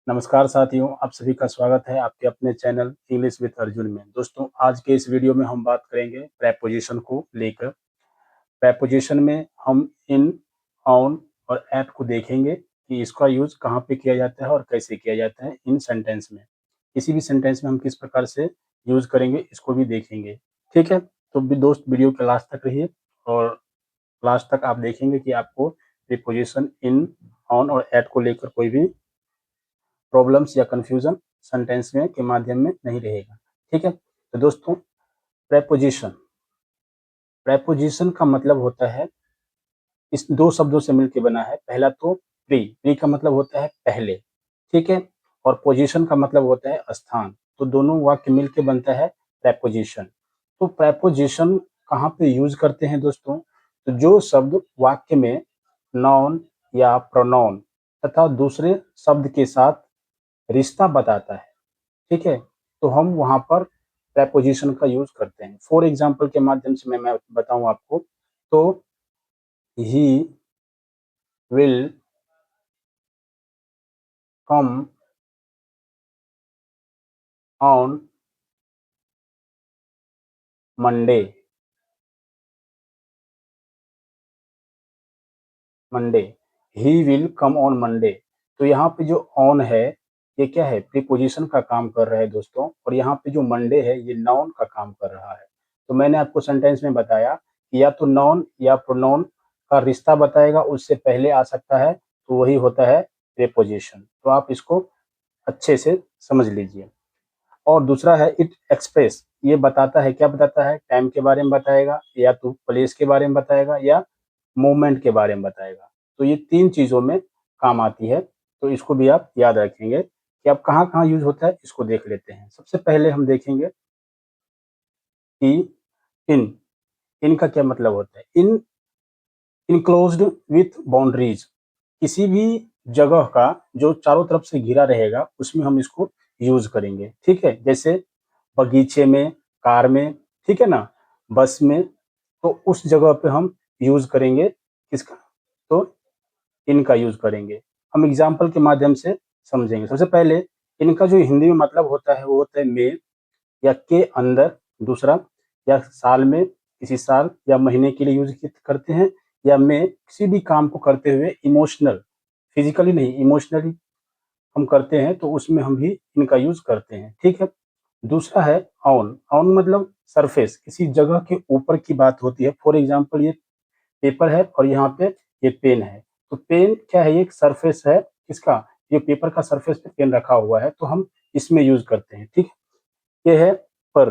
नमस्कार साथियों, आप सभी का स्वागत है आपके अपने चैनल इंग्लिश विद अर्जुन में। दोस्तों, आज के इस वीडियो में हम बात करेंगे प्रेपोजिशन को लेकर। प्रेपोजिशन में हम इन, ऑन और एट को देखेंगे कि इसका यूज कहाँ पे किया जाता है और कैसे किया जाता है इन सेंटेंस में। किसी भी सेंटेंस में हम किस प्रकार से यूज करेंगे इसको भी देखेंगे। ठीक है, तो भी दोस्त वीडियो के लास्ट तक रहिए और लास्ट तक आप देखेंगे कि आपको प्रीपोजिशन इन, ऑन और एट को लेकर कोई भी प्रॉब्लम्स या कंफ्यूजन सेंटेंस में के माध्यम में नहीं रहेगा। ठीक है, तो दोस्तों, प्रेपोजिशन प्रेपोजिशन का मतलब होता है, इस दो शब्दों से मिलकर बना है। पहला तो प्री का मतलब होता है पहले, ठीक है, और पोजीशन का मतलब होता है स्थान। तो दोनों वाक्य मिलकर बनता है प्रेपोजिशन। तो प्रेपोजिशन कहाँ पे यूज करते हैं दोस्तों? तो जो शब्द वाक्य में नाउन या प्रोनाउन तथा दूसरे शब्द के साथ रिश्ता बताता है, ठीक है, तो हम वहां पर प्रेपोजिशन का यूज करते हैं। फॉर एग्जाम्पल के माध्यम से मैं बताऊं आपको, तो he will come on Monday. Monday, he will come on Monday. तो यहाँ पे जो ऑन है, ये क्या है? प्रीपोजिशन का काम कर रहा है दोस्तों, और यहाँ पे जो मंडे है ये नाउन का काम कर रहा है। तो मैंने आपको सेंटेंस में बताया कि या तो नाउन या प्रोनाउन का रिश्ता बताएगा, उससे पहले आ सकता है, तो वही होता है प्रीपोजिशन। तो आप इसको अच्छे से समझ लीजिए। और दूसरा है इट एक्सप्रेस, ये बताता है, क्या बताता है? टाइम के बारे में बताएगा, या तो प्लेस के बारे में बताएगा, या मूवमेंट के बारे में बताएगा। तो ये तीन चीजों में काम आती है। तो इसको भी आप याद रखेंगे कि अब कहाँ कहाँ यूज होता है, इसको देख लेते हैं। सबसे पहले हम देखेंगे कि इन इन का क्या मतलब होता है। इन इनक्लोज्ड विथ बाउंड्रीज, किसी भी जगह का जो चारों तरफ से घिरा रहेगा उसमें हम इसको यूज करेंगे। ठीक है, जैसे बगीचे में, कार में, ठीक है ना, बस में, तो उस जगह पे हम यूज करेंगे किसका? तो इनका यूज करेंगे। हम एग्जाम्पल के माध्यम से समझेंगे। सबसे पहले इनका जो हिंदी में मतलब होता है वो होता है में, या के अंदर। दूसरा, या साल में, किसी साल या महीने के लिए यूज करते हैं। या में किसी भी काम को करते हुए इमोशनल, फिजिकली नहीं इमोशनली हम करते हैं, तो उसमें हम भी इनका यूज करते हैं। ठीक है, दूसरा है ऑन। ऑन मतलब सरफेस, किसी जगह के ऊपर की बात होती है। फॉर एग्जाम्पल ये पेपर है और यहाँ पे ये पेन है। तो पेन क्या है? ये एक सरफेस है किसका? ये पेपर का सरफेस पे पेन रखा हुआ है, तो हम इसमें यूज करते हैं। ठीक है, ये है पर।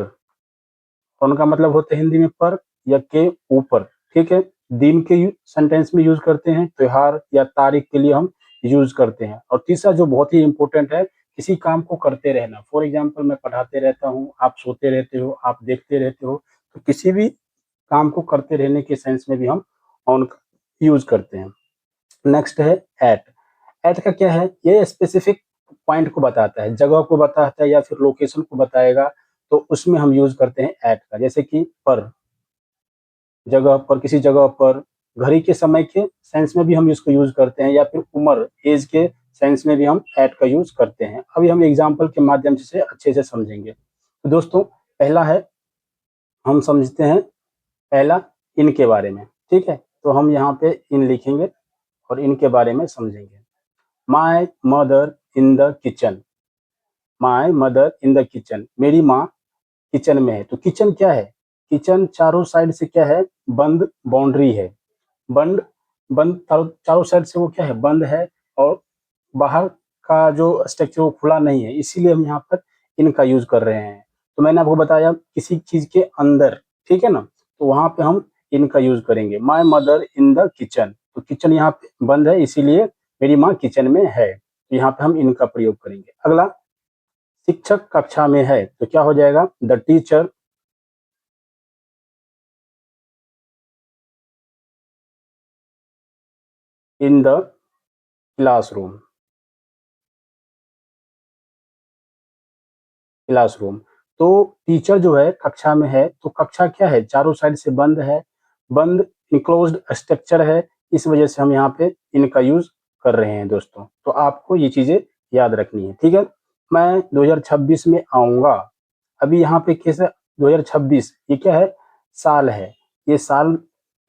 उनका मतलब होता है हिंदी में पर या के ऊपर। ठीक है, दिन के सेंटेंस में यूज करते हैं, त्योहार या तारीख के लिए हम यूज करते हैं। और तीसरा जो बहुत ही इंपॉर्टेंट है, किसी काम को करते रहना। फॉर एग्जाम्पल मैं पढ़ाते रहता हूँ, आप सोते रहते हो, आप देखते रहते हो, तो किसी भी काम को करते रहने के सेंस में भी हम ऑन यूज करते हैं। नेक्स्ट है एट। एट का क्या है? ये स्पेसिफिक पॉइंट को बताता है, जगह को बताता है, या फिर लोकेशन को बताएगा, तो उसमें हम यूज करते हैं एट का। जैसे कि पर, जगह पर, किसी जगह पर। घड़ी के समय के सेंस में भी हम इसको यूज करते हैं, या फिर उम्र, एज के सेंस में भी हम एट का यूज करते हैं। अभी हम एग्जाम्पल के माध्यम से अच्छे से समझेंगे। तो दोस्तों, पहला है, हम समझते हैं पहला इन के बारे में। ठीक है, तो हम यहाँ पे इन लिखेंगे और इनके बारे में समझेंगे। My mother in the kitchen. My mother in the kitchen, मेरी माँ किचन में है। तो किचन क्या है? किचन चारों साइड से क्या है? बंद बाउंड्री है। बंद बंद चारों चारों साइड से वो क्या है? बंद है। और बाहर का जो स्ट्रक्चर वो खुला नहीं है, इसीलिए हम यहाँ पर इनका यूज कर रहे हैं। तो मैंने आपको बताया किसी चीज के अंदर, ठीक है ना, तो वहां पे हम इनका यूज करेंगे। My mother in the kitchen, तो किचन यहाँ पे बंद है, इसीलिए मेरी माँ किचन में है, तो यहाँ पे हम इनका प्रयोग करेंगे। अगला, शिक्षक कक्षा में है, तो क्या हो जाएगा? The teacher in the classroom. Classroom, तो टीचर जो है कक्षा में है, तो कक्षा क्या है? चारों साइड से बंद है, बंद इनक्लोज्ड स्ट्रक्चर है, इस वजह से हम यहाँ पे इनका यूज कर रहे हैं दोस्तों। तो आपको ये चीजें याद रखनी है, ठीक है। मैं 2026 में आऊंगा। अभी यहाँ पे कैसे 2026 ये क्या है, साल है। ये साल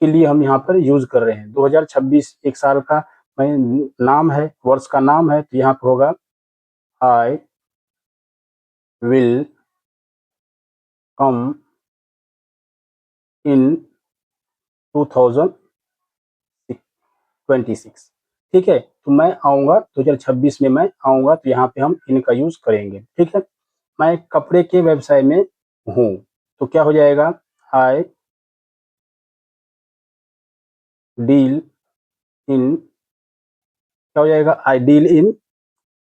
के लिए हम यहाँ पर यूज कर रहे हैं। 2026 एक साल का नाम है, वर्ष का नाम है, तो यहाँ पर होगा आई विल कम इन 2026, ठीक है। तो मैं आऊंगा 2026 में, मैं आऊंगा, तो यहाँ पे हम इनका यूज करेंगे, ठीक है। मैं कपड़े के व्यवसाय में हूँ, तो क्या हो जाएगा, आई डील इन, क्या हो जाएगा, आई डील इन।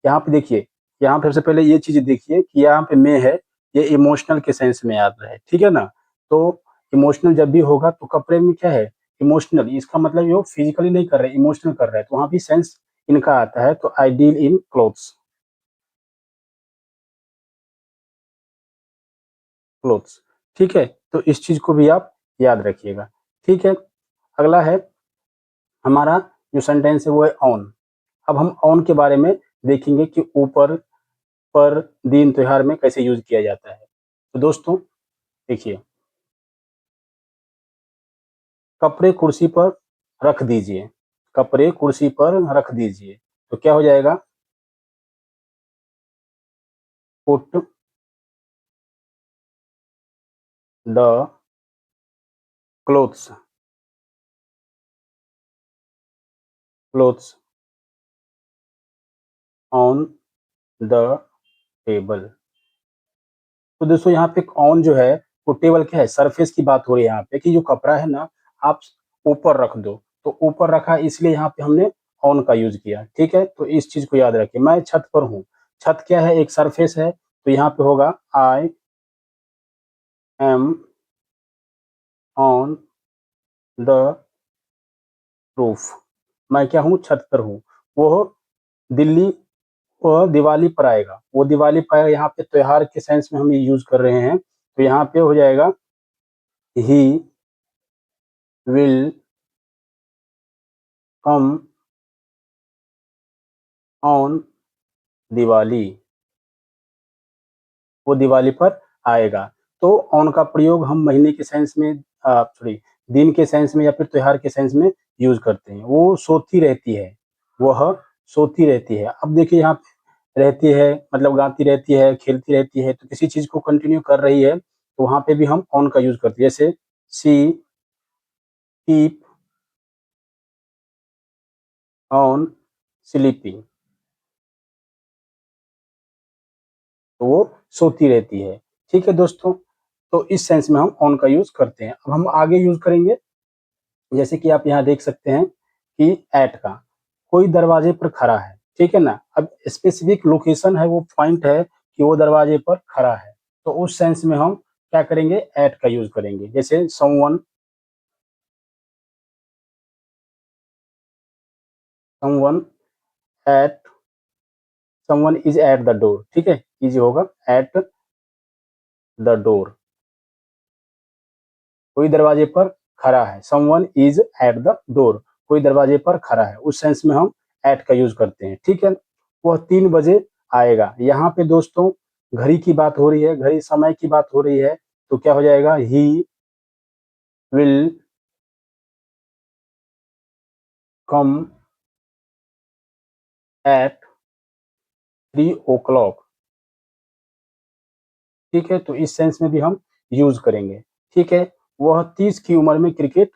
यहाँ पे देखिए, यहाँ पे सबसे पहले ये चीज देखिए कि यहाँ पे मैं है, ये इमोशनल के सेंस में आता है, ठीक है ना। तो इमोशनल जब भी होगा तो कपड़े में क्या है, इमोशनल, इसका मतलब ये फिजिकली नहीं कर रहे, इमोशनल कर रहे हैं, तो वहां भी सेंस इनका आता है। तो I deal in clothes, clothes, ठीक है। तो इस चीज को भी आप याद रखिएगा, ठीक है। अगला है हमारा जो सेंटेंस है वो है ऑन। अब हम ऑन के बारे में देखेंगे कि ऊपर, पर, दिन, त्योहार में कैसे यूज किया जाता है। तो दोस्तों देखिए, कपड़े कुर्सी पर रख दीजिए, कपड़े कुर्सी पर रख दीजिए, तो क्या हो जाएगा, put the clothes, clothes on the table. तो दोस्तों यहाँ पे ऑन जो है वो टेबल क्या है, सरफेस की बात हो रही है यहाँ पे, कि जो कपड़ा है ना आप ऊपर रख दो, तो ऊपर रखा इसलिए यहाँ पे हमने ऑन का यूज किया, ठीक है। तो इस चीज को याद रखिए। मैं छत पर हूँ, छत क्या है, एक सरफेस है, तो यहाँ पे होगा I am on the roof. मैं क्या हूँ, छत पर हूँ। वो दिल्ली, वो दिवाली पर आएगा, वो दिवाली पर आएगा, यहाँ पे त्योहार के सेंस में हम ये यूज कर रहे हैं, तो यहाँ पे हो जाएगा he will come on Diwali, वो दिवाली पर आएगा। तो ऑन का प्रयोग हम महीने के सेंस में, सॉरी, दिन के सेंस में या फिर त्योहार के सेंस में यूज करते हैं। वो सोती रहती है, वह सोती रहती है। अब देखिए यहाँ पे रहती है मतलब गाती रहती है, खेलती रहती है, तो किसी चीज को कंटिन्यू कर रही है, तो वहां पे भी हम ऑन का यूज करते हैं। जैसे सी कीप ऑन स्लीपिंग, तो वो सोती रहती है, ठीक है दोस्तों। तो इस सेंस में हम ऑन का यूज करते हैं। अब हम आगे यूज करेंगे, जैसे कि आप यहाँ देख सकते हैं कि एट का, कोई दरवाजे पर खड़ा है, ठीक है ना। अब स्पेसिफिक लोकेशन है, वो पॉइंट है कि वो दरवाजे पर खड़ा है, तो उस सेंस में हम क्या करेंगे, एट का यूज करेंगे। जैसे someone, someone eight, someone is at the door, ठीक है, इज होगा एट द डोर, कोई दरवाजे पर खड़ा है, someone is at the door, कोई दरवाजे पर खड़ा है, उस सेंस में हम एट का यूज करते हैं, ठीक है। वह 3 बजे आएगा। यहाँ पे दोस्तों घड़ी की बात हो रही है, घड़ी समय की बात हो रही है, तो क्या हो जाएगा, he will come eight 3 o'clock, ठीक है। तो इस सेंस में भी हम यूज करेंगे, ठीक है। वह 30 की उम्र में क्रिकेट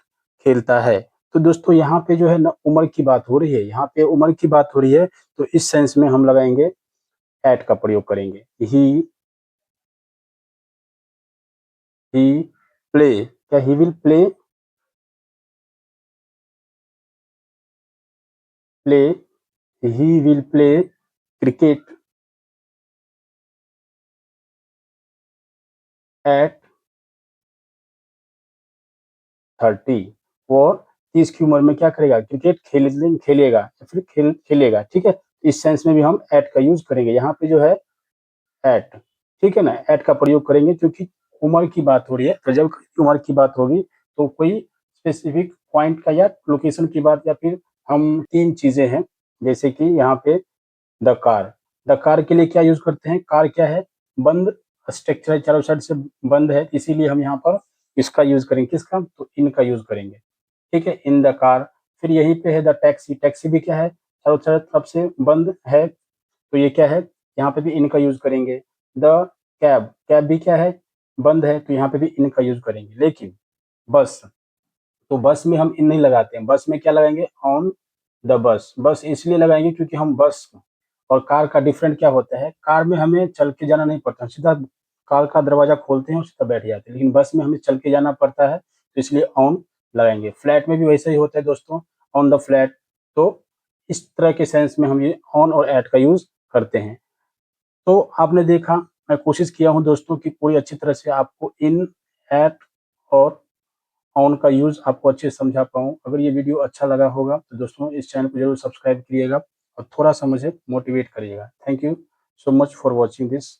खेलता है। तो दोस्तों यहाँ पे जो है ना उम्र की बात हो रही है, यहाँ पे उम्र की बात हो रही है, तो इस सेंस में हम लगाएंगे, एट का प्रयोग करेंगे। ही प्ले, क्या he will play, play, he will play cricket at 30, वो 30 की उम्र में क्या करेगा, क्रिकेट खेलेगा या फिर खेलेगा, ठीक है। इस सेंस में भी हम एट का यूज करेंगे। यहाँ पे जो है एट, ठीक है ना, एट का प्रयोग करेंगे, क्योंकि उम्र की बात हो रही है, तो जब उम्र की बात होगी तो कोई स्पेसिफिक पॉइंट का या लोकेशन की बात, या फिर हम 3 चीजें हैं, जैसे कि यहाँ पे द कार, द कार के लिए क्या यूज करते हैं, कार क्या है, बंद स्ट्रक्चर है, चारों साइड से बंद है, इसीलिए हम यहाँ पर इसका यूज करेंगे, किसका, तो इन का यूज करेंगे। ठीक है, इन द कार। फिर यहीं पे है द टैक्सी, टैक्सी भी क्या है, चारों तरफ से बंद है, तो ये क्या है, यहाँ पे भी इन का यूज करेंगे। द कैब, कैब भी क्या है, बंद है, तो यहाँ पे भी इन का यूज करेंगे। लेकिन बस, तो बस में हम इन नहीं लगाते हैं, बस में क्या लगाएंगे, ऑन द बस। बस इसलिए लगाएंगे क्योंकि हम बस और कार का डिफरेंट क्या होता है, कार में हमें चल के जाना नहीं पड़ता, सीधा कार का दरवाजा खोलते हैं और सीधा बैठ जाते हैं, लेकिन बस में हमें चल के जाना पड़ता है, तो इसलिए ऑन लगाएंगे। फ्लैट में भी वैसे ही होता है दोस्तों, ऑन द फ्लैट। तो इस तरह के सेंस में हम ये ऑन और एट का यूज करते हैं। तो आपने देखा, मैं कोशिश किया हूँ दोस्तों कि पूरी अच्छी तरह से आपको इन, एट और ऑन का यूज़ आपको अच्छे से समझा पाऊँ। अगर ये वीडियो अच्छा लगा होगा तो दोस्तों इस चैनल को ज़रूर सब्सक्राइब करिएगा और थोड़ा-सा मुझे मोटिवेट करिएगा। Thank you so much for watching this.